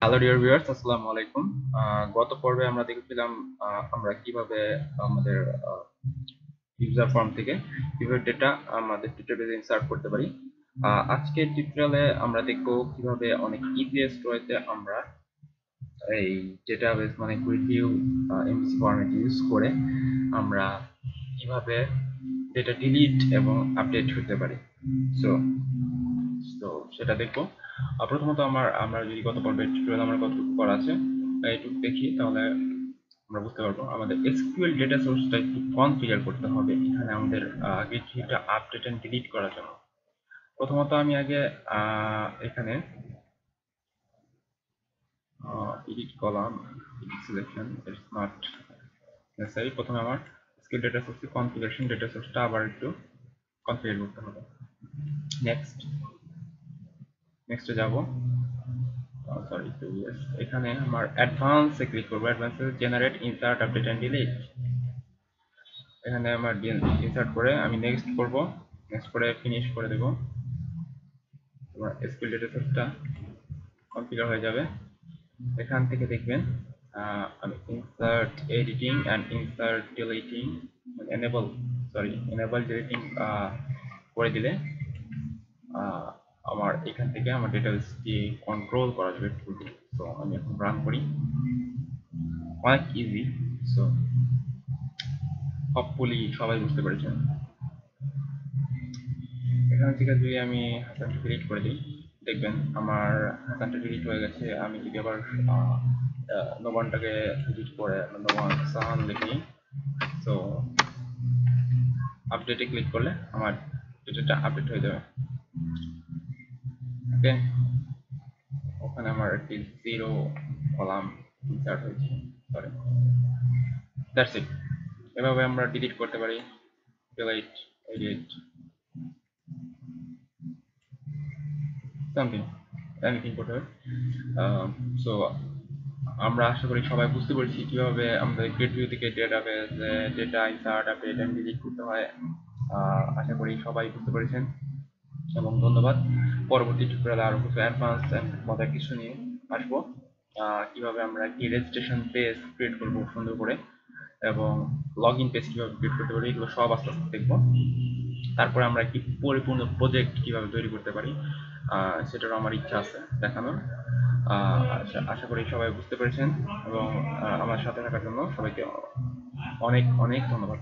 Hello dear viewers, আসসালামু আলাইকুম। গত পর্বে আমরা দেখেছিলাম আমরা কিভাবে আমাদের ইউজার ফর্ম থেকে কিভাবে ডেটা আমাদের ডেটাবেজে ইনসার্ট করতে পারি। আজকের টিউটোরিয়ালে আমরা দেখব কিভাবে অনেক ইজিয়েস্ট ওয়েতে আমরা এই ডেটাবেজ মানে quick view MVC format use করে আমরা কিভাবে ডেটা ডিলিট এবং আপডেট করতে পারি। সো তো সেটা দেখবো। প্রথমত আমরা যদি গত পর্বের টিউটোরিয়াল আমার কতটুকু করা আছে এইটুকু দেখি, তাহলে আমরা বুঝতে পারবো। আমাদের এসকিউএল ডেটা সোর্সটা একটু কনফিগার করতে হবে এখানে আমাদের গেট ভিউটা আপডেট এন্ড ডিলিট করার জন্য। প্রথমত আমি আগে এখানে edit column, edit selection, it's not necessary. প্রথমে আমার SQL data source configuration data সোর্সটা আবার একটু কনফিগার করতে হবে। নেক্সটে যাব। সরি, এখানে আমার অ্যাডভান্সে ক্লিক করবো। অ্যাডভান্সে generate, insert, update and delete. এখানে আমার ইনসার্ট করে আমি নেক্সট করব। নেক্সট করে ফিনিশ করে দেব। তোমার এসকিউএল ডেটা সোর্সটা কনফিগার হয়ে যাবে। এখান থেকে দেখবেন আমি insert editing and insert deleting enable deleting করে দিলে আমার এখান থেকে আমার ডেটাবেসটি কন্ট্রোল করা যাবে ফুললি। সো আমি এখন রান করি, অনেক ইজি। সো হপফুলি সবাই বুঝতে পেরেছেন। এখান থেকে যদি আমি হাসানটা ডিলিট করে দিই, দেখবেন আমার হাসানটা ডিলিট হয়ে গেছে। আমি যদি আবার নোমানটাকে ডিলিট করে নোমান সাহান লিখি, সো আপডেটে ক্লিক করলে আমার ডেটাটা আপডেট হয়ে যাবে। ওকে, ওখানে আমার একটি জিরো কলাম ইনসার্ট হয়েছে। Sorry, that's it. এভাবে আমরা ডিলিট করতে পারি, ডিলিট, এডিট, সামথিং, এনিথিং করতে পারি। সো আমরা আশা করি সবাই বুঝতে পেরেছি কিভাবে আমাদের গেট ভিউ থেকে ডেটাবেজে data insert, update and delete করতে হয়। আশা করি সবাই বুঝতে পেরেছেন এবং ধন্যবাদ। পরবর্তী টিউটোরিয়ালে আরো কিছু অ্যাডভান্স এন্ড মজার কিছু নিয়ে আসবো। কিভাবে আমরা একটি রেজিস্ট্রেশন পেজ ক্রিয়েট করবো সুন্দর করে এবং লগ ইন পেজ কিভাবে ক্রিয়েট করতে পারি, এগুলো সব আস্তে আস্তে দেখবো। তারপরে আমরা একটি পরিপূর্ণ প্রজেক্ট কিভাবে তৈরি করতে পারি সেটারও আমার ইচ্ছা আছে দেখানোর। আশা করি সবাই বুঝতে পেরেছেন এবং আমার সাথে থাকার জন্য সবাইকে অনেক অনেক ধন্যবাদ।